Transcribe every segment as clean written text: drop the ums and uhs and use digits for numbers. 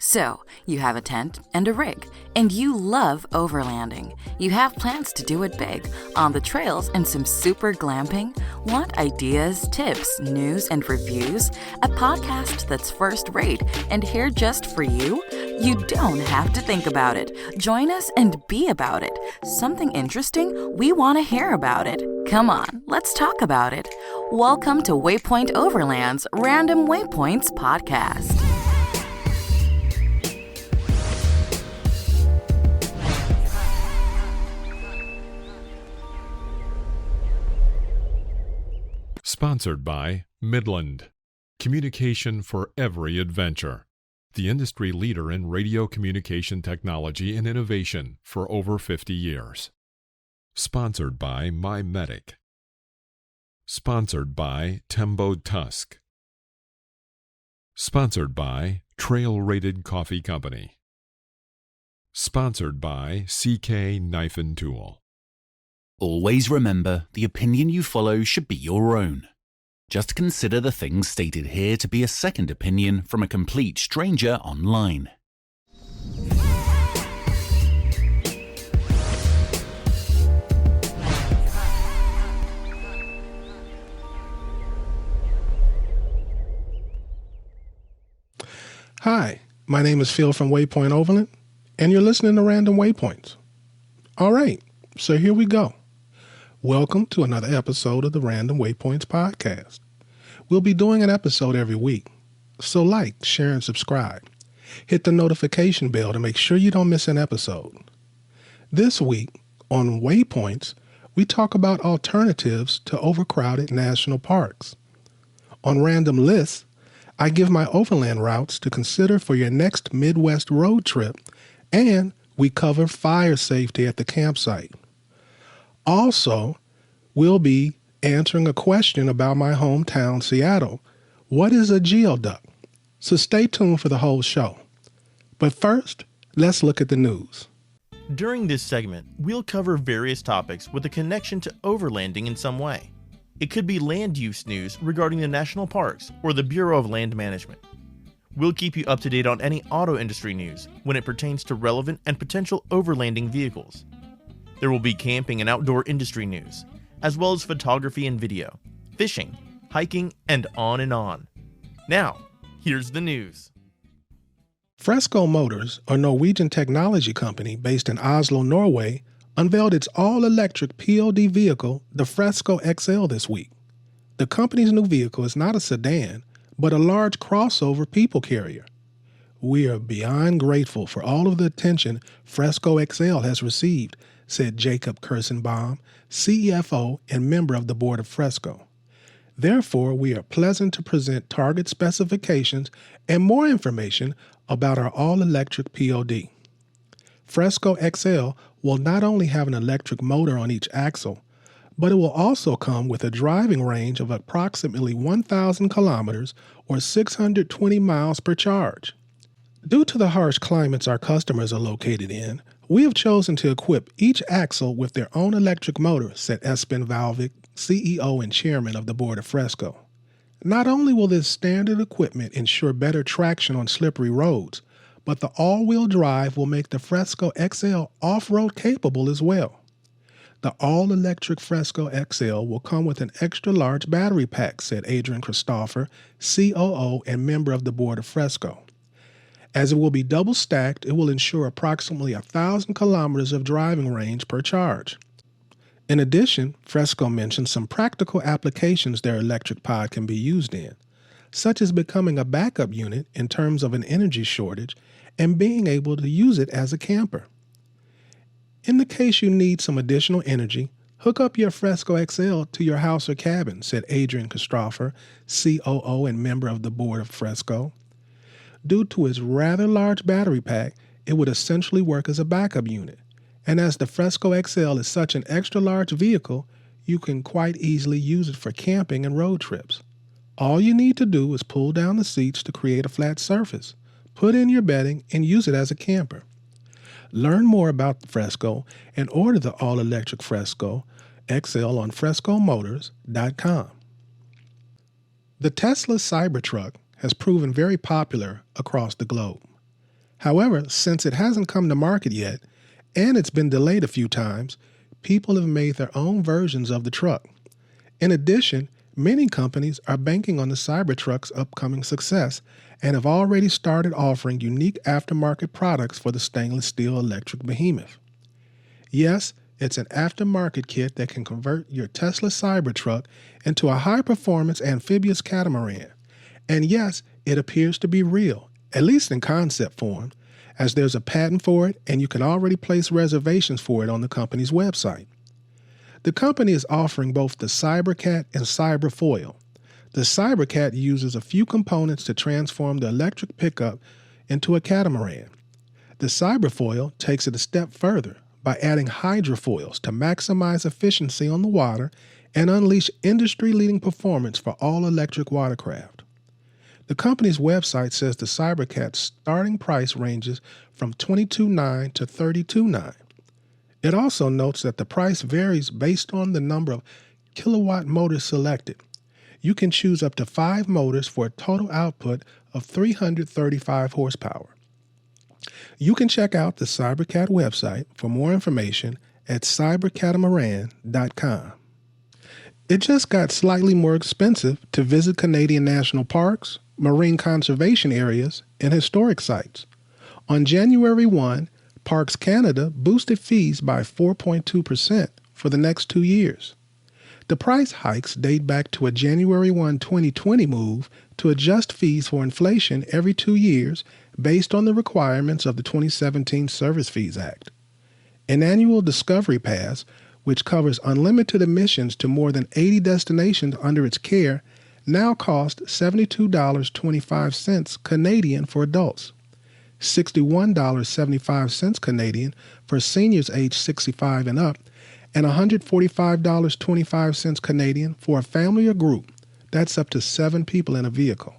So, you have a tent and a rig, and you love overlanding. You have plans to do it big, on the trails and some super glamping? Want ideas, tips, news, and reviews? A podcast that's first rate and here just for you? You don't have to think about it. Join us and be about it. Something interesting? We want to hear about it. Come on, let's talk about it. Welcome to Waypoint Overland's Random Waypoints podcast. Sponsored by MIDLAND Communication for Every Adventure, the industry leader in radio communication technology and innovation for over 50 years. Sponsored by MYMEDIC. Sponsored by TEMBO TUSK. Sponsored by Trail Rated Coffee Company. Sponsored by CK Knife and Tool. Always remember, the opinion you follow should be your own. Just consider the things stated here to be a second opinion from a complete stranger online. Hi, my name is Phil from Waypoint Overland, and you're listening to Random Waypoints. All right, so here we go. Welcome to another episode of the Random Waypoints podcast. We'll be doing an episode every week, so like, share, and subscribe. Hit the notification bell to make sure you don't miss an episode. This week, on Waypoints, we talk about alternatives to overcrowded national parks. On Random Lists, I give my overland routes to consider for your next Midwest road trip, and we cover fire safety at the campsite. Also, we'll be answering a question about my hometown, Seattle. What is a Geoduck? So stay tuned for the whole show. But first, let's look at the news. During this segment, we'll cover various topics with a connection to overlanding in some way. It could be land use news regarding the national parks or the Bureau of Land Management. We'll keep you up to date on any auto industry news when it pertains to relevant and potential overlanding vehicles. There will be camping and outdoor industry news, as well as photography and video, fishing, hiking, and on and on. Now, here's the news. Fresco Motors, a Norwegian technology company based in Oslo, Norway, unveiled its all-electric POD vehicle, the Fresco XL, this week. The company's new vehicle is not a sedan, but a large crossover people carrier. We are beyond grateful for all of the attention Fresco XL has received, said Jacob Kirsenbaum, CFO and member of the board of Fresco. Therefore, we are pleasant to present target specifications and more information about our all-electric POD. Fresco XL will not only have an electric motor on each axle, but it will also come with a driving range of approximately 1,000 kilometers or 620 miles per charge. Due to the harsh climates our customers are located in, we have chosen to equip each axle with their own electric motor, said Espen Valvik, CEO and chairman of the board of Fresco. Not only will this standard equipment ensure better traction on slippery roads, but the all-wheel drive will make the Fresco XL off-road capable as well. The all-electric Fresco XL will come with an extra-large battery pack, said Adrian Christopher, COO and member of the board of Fresco. As it will be double-stacked, it will ensure approximately 1,000 kilometers of driving range per charge. In addition, Fresco mentioned some practical applications their electric pod can be used in, such as becoming a backup unit in terms of an energy shortage and being able to use it as a camper. In the case you need some additional energy, hook up your Fresco XL to your house or cabin, said Adrian Christopher, COO and member of the board of Fresco. Due to its rather large battery pack, it would essentially work as a backup unit. And as the Fresco XL is such an extra-large vehicle, you can quite easily use it for camping and road trips. All you need to do is pull down the seats to create a flat surface, put in your bedding, and use it as a camper. Learn more about the Fresco and order the all-electric Fresco XL on frescomotors.com. The Tesla Cybertruck has proven very popular across the globe. However, since it hasn't come to market yet, and it's been delayed a few times, people have made their own versions of the truck. In addition, many companies are banking on the Cybertruck's upcoming success and have already started offering unique aftermarket products for the stainless steel electric behemoth. Yes, it's an aftermarket kit that can convert your Tesla Cybertruck into a high-performance amphibious catamaran. And yes, it appears to be real, at least in concept form, as there's a patent for it and you can already place reservations for it on the company's website. The company is offering both the Cybercat and Cyberfoil. The Cybercat uses a few components to transform the electric pickup into a catamaran. The Cyberfoil takes it a step further by adding hydrofoils to maximize efficiency on the water and unleash industry-leading performance for all electric watercraft. The company's website says the Cybercat's starting price ranges from $22,900 to $32,900. It also notes that the price varies based on the number of kilowatt motors selected. You can choose up to 5 motors for a total output of 335 horsepower. You can check out the Cybercat website for more information at cybercatamaran.com. It just got slightly more expensive to visit Canadian national parks, marine conservation areas, and historic sites. On January 1, Parks Canada boosted fees by 4.2% for the next 2 years. The price hikes date back to a January 1, 2020 move to adjust fees for inflation every 2 years based on the requirements of the 2017 Service Fees Act. An annual Discovery Pass, which covers unlimited admissions to more than 80 destinations under its care, now costs $72.25 Canadian for adults, $61.75 Canadian for seniors aged 65 and up, and $145.25 Canadian for a family or group. That's up to 7 people in a vehicle.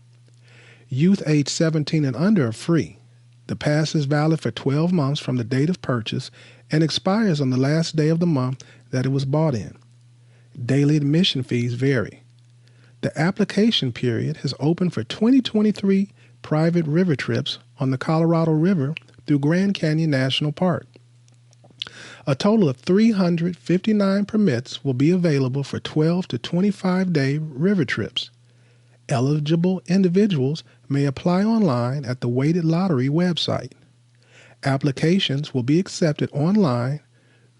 Youth aged 17 and under are free. The pass is valid for 12 months from the date of purchase and expires on the last day of the month that it was bought in. Daily admission fees vary. The application period has opened for 2023 private river trips on the Colorado River through Grand Canyon National Park. A total of 359 permits will be available for 12 to 25-day river trips. Eligible individuals may apply online at the Weighted Lottery website. Applications will be accepted online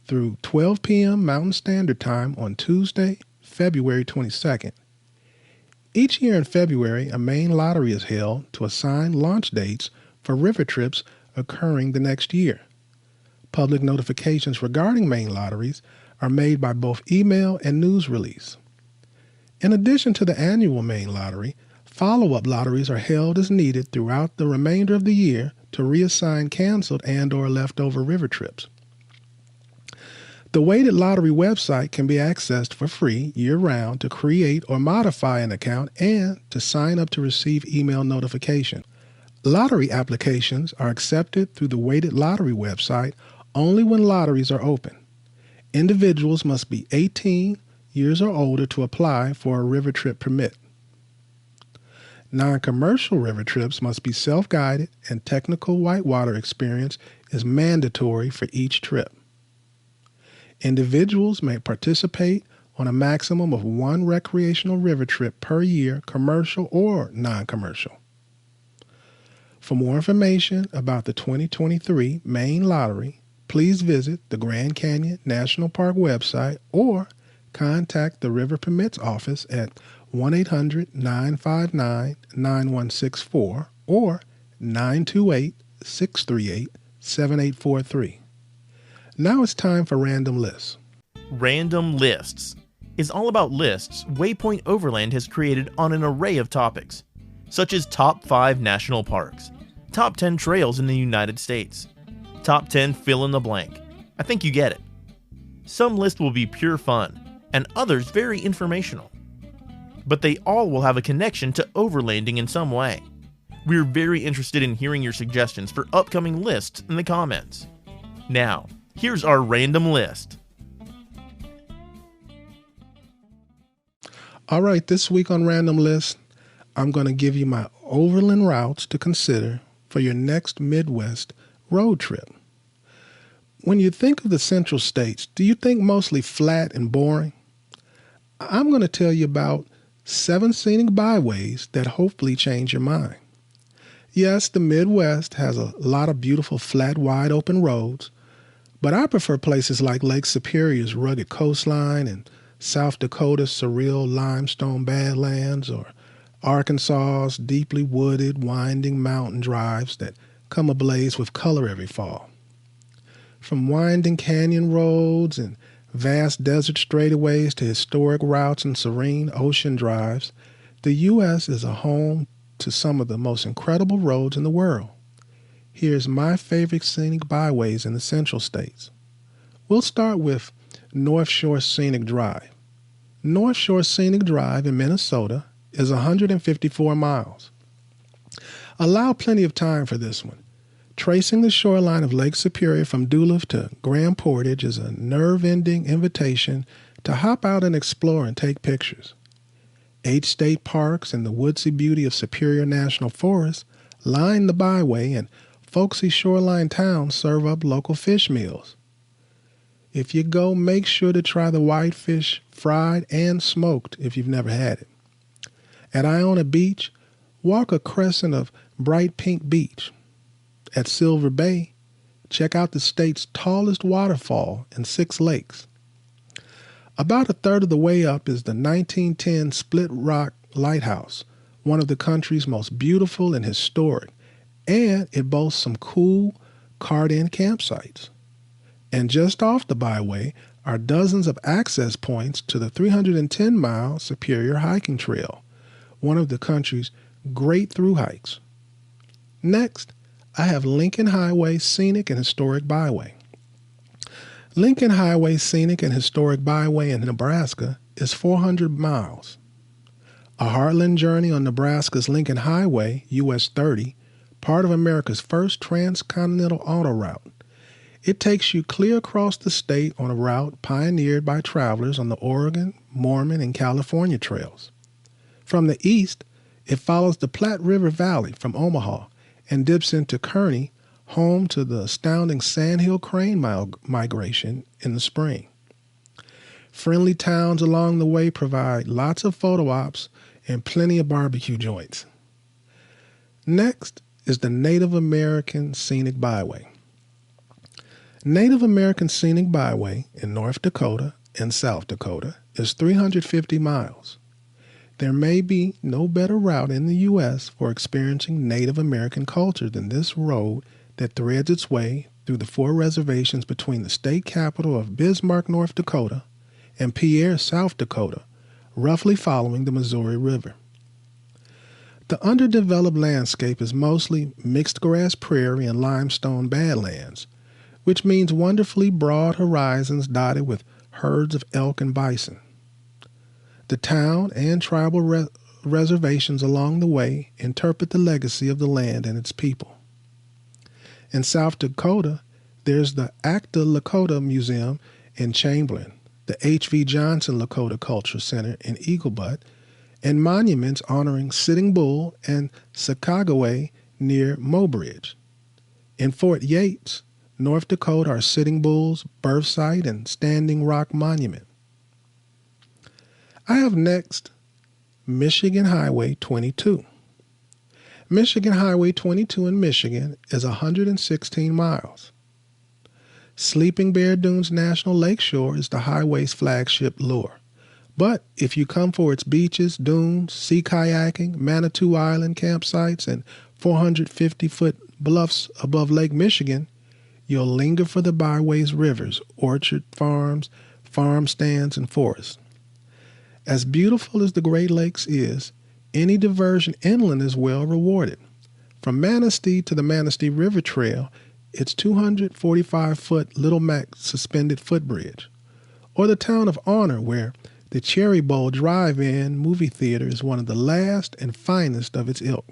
through 12 p.m. Mountain Standard Time on Tuesday, February 22nd. Each year in February, a Maine lottery is held to assign launch dates for river trips occurring the next year. Public notifications regarding Maine lotteries are made by both email and news release. In addition to the annual Maine lottery, follow-up lotteries are held as needed throughout the remainder of the year to reassign canceled and/or leftover river trips. The Weighted Lottery website can be accessed for free year-round to create or modify an account and to sign up to receive email notification. Lottery applications are accepted through the Weighted Lottery website only when lotteries are open. Individuals must be 18 years or older to apply for a river trip permit. Non-commercial river trips must be self-guided, and technical whitewater experience is mandatory for each trip. Individuals may participate on a maximum of 1 recreational river trip per year, commercial or non-commercial. For more information about the 2023 Maine Lottery, please visit the Grand Canyon National Park website or contact the River Permits office at 1-800-959-9164 or 928-638-7843. Now it's time for Random Lists. Random Lists is all about lists Waypoint Overland has created on an array of topics, such as top 5 national parks, top 10 trails in the United States, top 10 fill in the blank. I think you get it. Some lists will be pure fun, and others very informational. But they all will have a connection to overlanding in some way. We're very interested in hearing your suggestions for upcoming lists in the comments. Now, here's our random list. All right, this week on Random List, I'm going to give you my overland routes to consider for your next Midwest road trip. When you think of the Central States, do you think mostly flat and boring? I'm going to tell you about 7 scenic byways that hopefully change your mind. Yes, the Midwest has a lot of beautiful flat, wide open roads, but I prefer places like Lake Superior's rugged coastline and South Dakota's surreal limestone badlands, or Arkansas's deeply wooded, winding mountain drives that come ablaze with color every fall. From winding canyon roads and vast desert straightaways to historic routes and serene ocean drives, the U.S. is a home to some of the most incredible roads in the world. Here's my favorite scenic byways in the Central States. We'll start with North Shore Scenic Drive. North Shore Scenic Drive in Minnesota is 154 miles. Allow plenty of time for this one. Tracing the shoreline of Lake Superior from Duluth to Grand Portage is a nerve-ending invitation to hop out and explore and take pictures. 8 state parks and the woodsy beauty of Superior National Forest line the byway, and folksy shoreline towns serve up local fish meals. If you go, make sure to try the whitefish fried and smoked if you've never had it. At Iona Beach, walk a crescent of bright pink beach. At Silver Bay, check out the state's tallest waterfall and 6 lakes. About a third of the way up is the 1910 Split Rock Lighthouse, one of the country's most beautiful and historic, and it boasts some cool cart-in campsites. And just off the byway are dozens of access points to the 310-mile Superior Hiking Trail, one of the country's great through hikes. Next, I have Lincoln Highway Scenic and Historic Byway. Lincoln Highway Scenic and Historic Byway in Nebraska is 400 miles. A heartland journey on Nebraska's Lincoln Highway, US 30, part of America's first transcontinental auto route. It takes you clear across the state on a route pioneered by travelers on the Oregon, Mormon, and California trails. From the east, it follows the Platte River Valley from Omaha and dips into Kearney, home to the astounding sandhill crane migration in the spring. Friendly towns along the way provide lots of photo ops and plenty of barbecue joints. Next is the Native American Scenic Byway. Native American Scenic Byway in North Dakota and South Dakota is 350 miles. There may be no better route in the U.S. for experiencing Native American culture than this road that threads its way through the 4 reservations between the state capital of Bismarck, North Dakota, and Pierre, South Dakota, roughly following the Missouri River. The underdeveloped landscape is mostly mixed grass prairie and limestone badlands, which means wonderfully broad horizons dotted with herds of elk and bison. The town and tribal reservations along the way interpret the legacy of the land and its people. In South Dakota, there's the Acta Lakota Museum in Chamberlain, the H.V. Johnson Lakota Culture Center in Eagle Butte, and monuments honoring Sitting Bull and Sacagaway near Mobridge. In Fort Yates, North Dakota are Sitting Bull's birth site and Standing Rock Monument. I have next Michigan Highway 22. Michigan Highway 22 in Michigan is 116 miles. Sleeping Bear Dunes National Lakeshore is the highway's flagship lure. But if you come for its beaches, dunes, sea kayaking, Manitou Island campsites, and 450-foot bluffs above Lake Michigan, you'll linger for the byway's rivers, orchard farms, farm stands, and forests. As beautiful as the Great Lakes is, any diversion inland is well rewarded. From Manistee to the Manistee River Trail, it's 245-foot Little Mac suspended footbridge. Or the town of Honor, where the Cherry Bowl Drive-In movie theater is one of the last and finest of its ilk.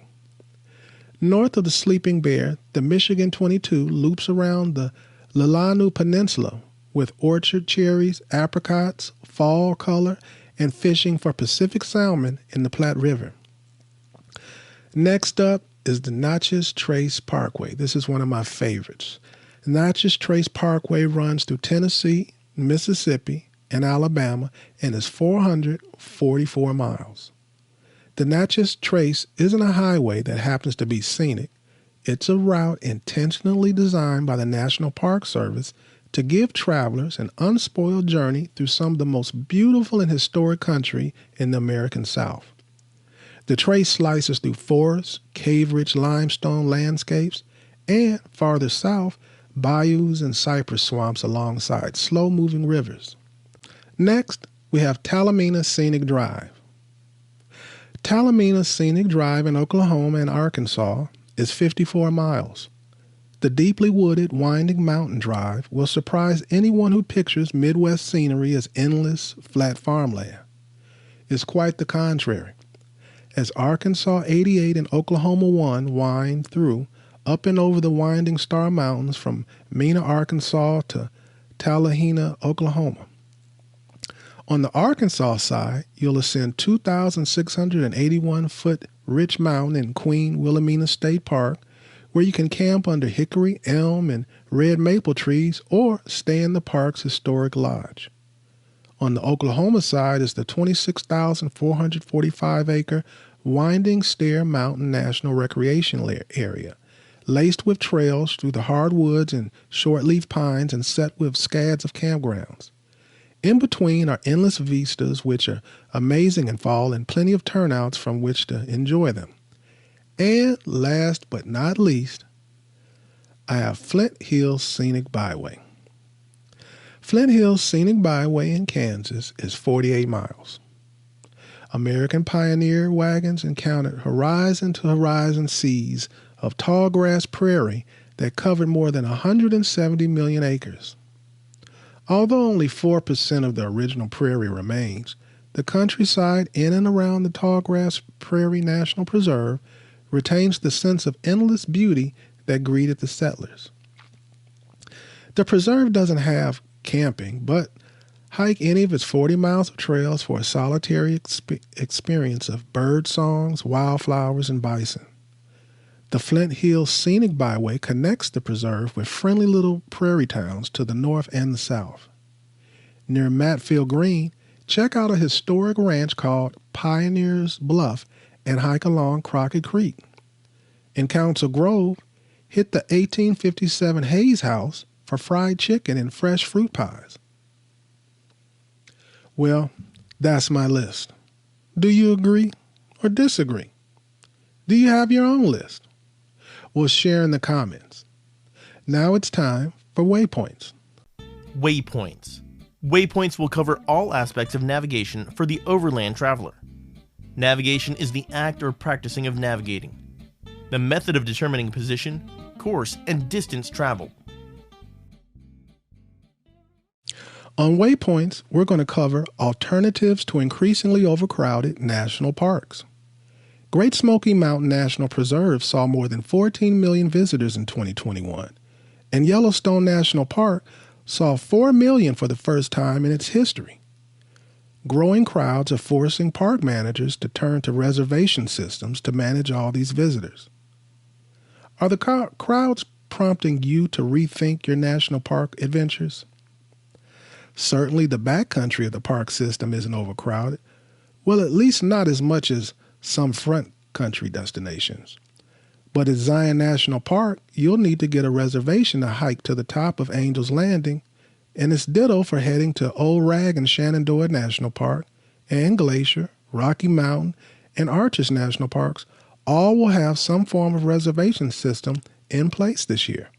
North of the Sleeping Bear, the Michigan 22 loops around the Lalanu Peninsula with orchard cherries, apricots, fall color, and fishing for Pacific salmon in the Platte River. Next up is the Natchez Trace Parkway. This is one of my favorites. Natchez Trace Parkway runs through Tennessee, Mississippi, and Alabama and is 444 miles. The Natchez Trace isn't a highway that happens to be scenic. It's a route intentionally designed by the National Park Service to give travelers an unspoiled journey through some of the most beautiful and historic country in the American South. The trace slices through forests, cave-rich limestone landscapes, and, farther south, bayous and cypress swamps alongside slow-moving rivers. Next, we have Talamina Scenic Drive. Talamina Scenic Drive in Oklahoma and Arkansas is 54 miles. The deeply wooded, winding mountain drive will surprise anyone who pictures Midwest scenery as endless, flat farmland. It's quite the contrary. As Arkansas 88 and Oklahoma 1 wind through, up and over the winding Star Mountains from Mena, Arkansas to Talahena, Oklahoma. On the Arkansas side, you'll ascend 2,681-foot Rich Mountain in Queen Wilhelmina State Park, where you can camp under hickory, elm, and red maple trees or stay in the park's historic lodge. On the Oklahoma side is the 26,445-acre Winding Stair Mountain National Recreation Area, laced with trails through the hardwoods and short-leaf pines and set with scads of campgrounds. In between are endless vistas, which are amazing in fall, and plenty of turnouts from which to enjoy them. And last but not least, I have Flint Hills Scenic Byway. Flint Hills Scenic Byway in Kansas is 48 miles. American pioneer wagons encountered horizon to horizon seas of tall grass prairie that covered more than 170 million acres. Although only 4% of the original prairie remains, the countryside in and around the Tallgrass Prairie National Preserve retains the sense of endless beauty that greeted the settlers. The preserve doesn't have camping, but hike any of its 40 miles of trails for a solitary experience of bird songs, wildflowers, and bison. The Flint Hills Scenic Byway connects the preserve with friendly little prairie towns to the north and the south. Near Matfield Green, check out a historic ranch called Pioneers Bluff and hike along Crockett Creek. In Council Grove, hit the 1857 Hayes House for fried chicken and fresh fruit pies. Well, that's my list. Do you agree or disagree? Do you have your own list? Well, share in the comments. Now it's time for Waypoints. Waypoints. Waypoints will cover all aspects of navigation for the overland traveler. Navigation is the act or practicing of navigating, the method of determining position, course, and distance traveled. On Waypoints, we're going to cover alternatives to increasingly overcrowded national parks. Great Smoky Mountain National Preserve saw more than 14 million visitors in 2021, and Yellowstone National Park saw 4 million for the first time in its history. Growing crowds are forcing park managers to turn to reservation systems to manage all these visitors. Are the crowds prompting you to rethink your national park adventures? Certainly the backcountry of the park system isn't overcrowded. Well, at least not as much as some front country destinations. But at Zion National Park, you'll need to get a reservation to hike to the top of Angel's Landing, and it's ditto for heading to Old Rag and Shenandoah National Park, and Glacier, Rocky Mountain, and Arches National Parks all will have some form of reservation system in place this year.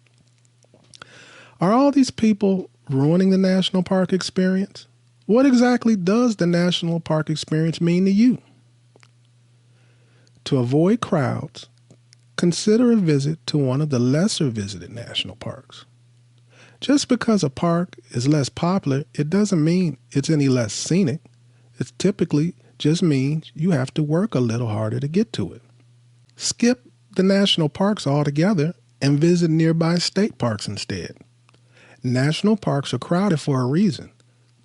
Are all these people ruining the national park experience? What exactly does the national park experience mean to you? To avoid crowds, consider a visit to one of the lesser visited national parks. Just because a park is less popular, it doesn't mean it's any less scenic. It typically just means you have to work a little harder to get to it. Skip the national parks altogether and visit nearby state parks instead. National parks are crowded for a reason,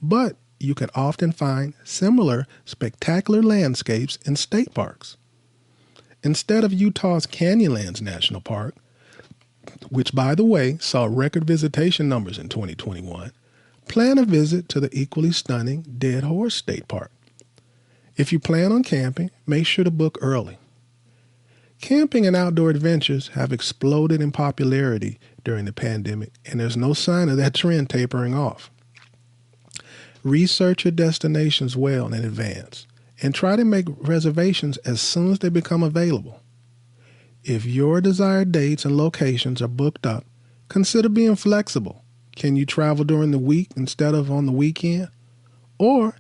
but you can often find similar spectacular landscapes in state parks. Instead of Utah's Canyonlands National Park, which, by the way, saw record visitation numbers in 2021, plan a visit to the equally stunning Dead Horse State Park. If you plan on camping, make sure to book early. Camping and outdoor adventures have exploded in popularity during the pandemic, and there's no sign of that trend tapering off. Research your destinations well in advance and try to make reservations as soon as they become available. If your desired dates and locations are booked up, consider being flexible. Can you travel during the week instead of on the weekend? Or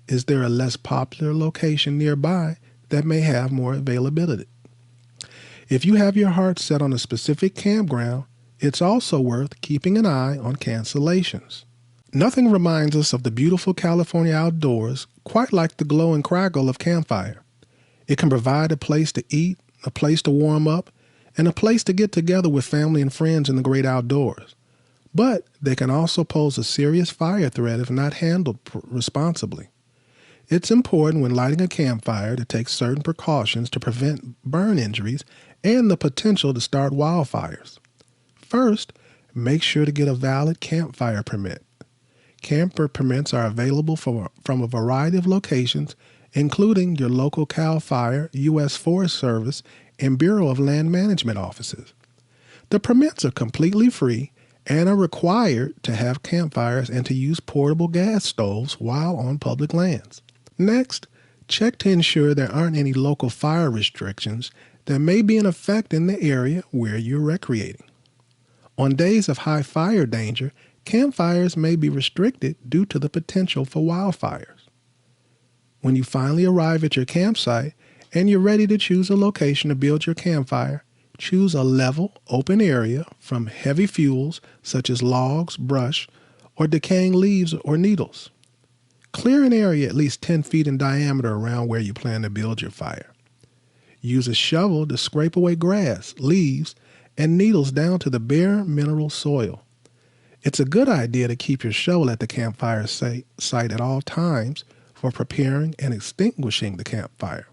is there a less popular location nearby that may have more availability? If you have your heart set on a specific campground, it's also worth keeping an eye on cancellations. Nothing reminds us of the beautiful California outdoors quite like the glow and crackle of campfire. It can provide a place to eat, a place to warm up, and a place to get together with family and friends in the great outdoors. But they can also pose a serious fire threat if not handled responsibly. It's important when lighting a campfire to take certain precautions to prevent burn injuries and the potential to start wildfires. First, make sure to get a valid campfire permit. Camper permits are available from a variety of locations, including your local CAL FIRE, U.S. Forest Service, and Bureau of Land Management offices. The permits are completely free and are required to have campfires and to use portable gas stoves while on public lands. Next, check to ensure there aren't any local fire restrictions that may be in effect in the area where you're recreating. On days of high fire danger, campfires may be restricted due to the potential for wildfires. When you finally arrive at your campsite and you're ready to choose a location to build your campfire, choose a level, open area from heavy fuels such as logs, brush, or decaying leaves or needles. Clear an area at least 10 feet in diameter around where you plan to build your fire. Use a shovel to scrape away grass, leaves, and needles down to the bare mineral soil. It's a good idea to keep your shovel at the campfire site at all times for preparing and extinguishing the campfire.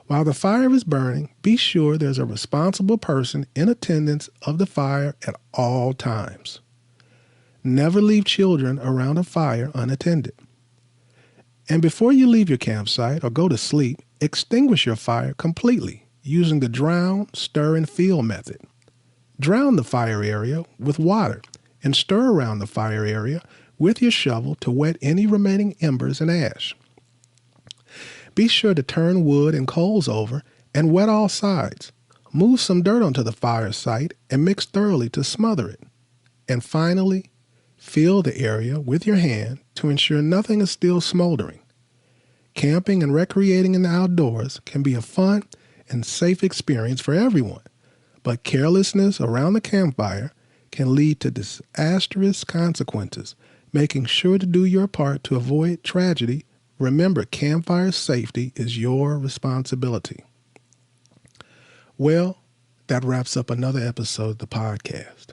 While the fire is burning, be sure there's a responsible person in attendance of the fire at all times. Never leave children around a fire unattended. And before you leave your campsite or go to sleep, extinguish your fire completely using the drown, stir, and fill method. Drown the fire area with water and stir around the fire area with your shovel to wet any remaining embers and ash. Be sure to turn wood and coals over and wet all sides. Move some dirt onto the fire site and mix thoroughly to smother it. And finally, fill the area with your hand to ensure nothing is still smoldering. Camping and recreating in the outdoors can be a fun and safe experience for everyone, but carelessness around the campfire can lead to disastrous consequences. Making sure to do your part to avoid tragedy, remember campfire safety is your responsibility. Well, that wraps up another episode of the podcast.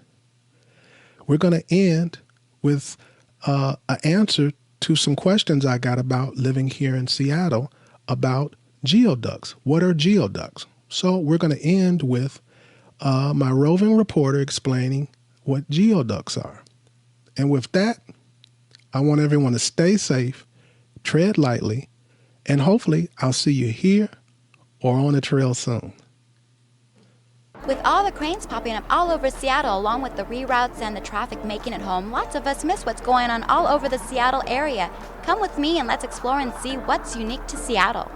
We're going to end with an answer to some questions I got about living here in Seattle about geoducks. What are geoducks? So we're going to end with my roving reporter explaining what geoducks are. And with that, I want everyone to stay safe, tread lightly, and hopefully I'll see you here or on the trail soon. With all the cranes popping up all over Seattle, along with the reroutes and the traffic making it home, lots of us miss what's going on all over the Seattle area. Come with me and let's explore and see what's unique to Seattle.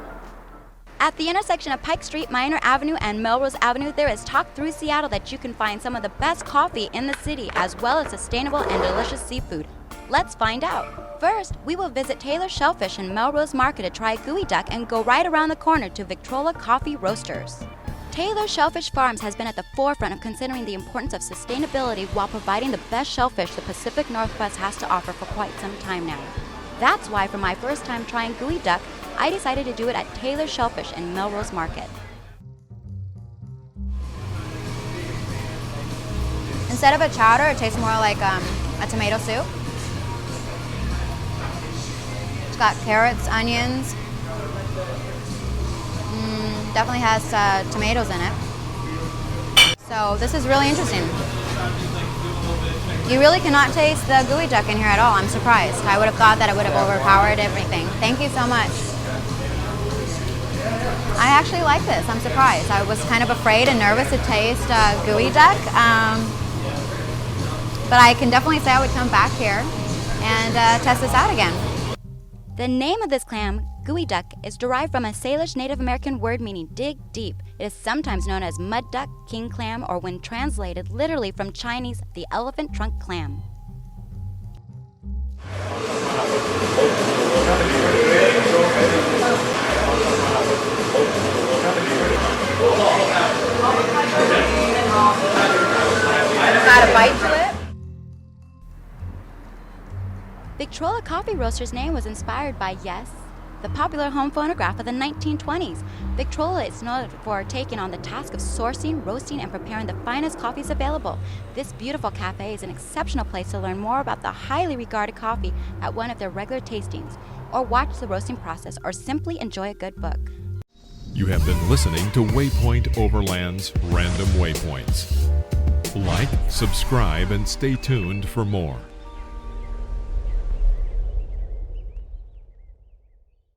At the intersection of Pike Street, Minor Avenue, and Melrose Avenue, there is Talk Through Seattle that you can find some of the best coffee in the city, as well as sustainable and delicious seafood. Let's find out. First, we will visit Taylor Shellfish in Melrose Market to try Geoduck and go right around the corner to Victrola Coffee Roasters. Taylor Shellfish Farms has been at the forefront of considering the importance of sustainability while providing the best shellfish the Pacific Northwest has to offer for quite some time now. That's why for my first time trying Geoduck, I decided to do it at Taylor Shellfish in Melrose Market. Instead of a chowder, it tastes more like a tomato soup. It's got carrots, onions, Definitely has tomatoes in it. So this is really interesting. You really cannot taste the gooey duck in here at all. I'm surprised. I would have thought that it would have overpowered everything. Thank you so much. I actually like this. I'm surprised. I was kind of afraid and nervous to taste gooey duck, but I can definitely say I would come back here and test this out again. The name of this clam, gooey duck, is derived from a Salish Native American word meaning dig deep. It is sometimes known as mud duck, king clam, or when translated literally from Chinese, the elephant trunk clam. Got a bite to it? Victrola coffee roaster's name was inspired by, yes, the popular home phonograph of the 1920s. Victrola is known for taking on the task of sourcing, roasting, and preparing the finest coffees available. This beautiful cafe is an exceptional place to learn more about the highly regarded coffee at one of their regular tastings, or watch the roasting process, or simply enjoy a good book. You have been listening to Waypoint Overland's Random Waypoints. Like, subscribe, and stay tuned for more.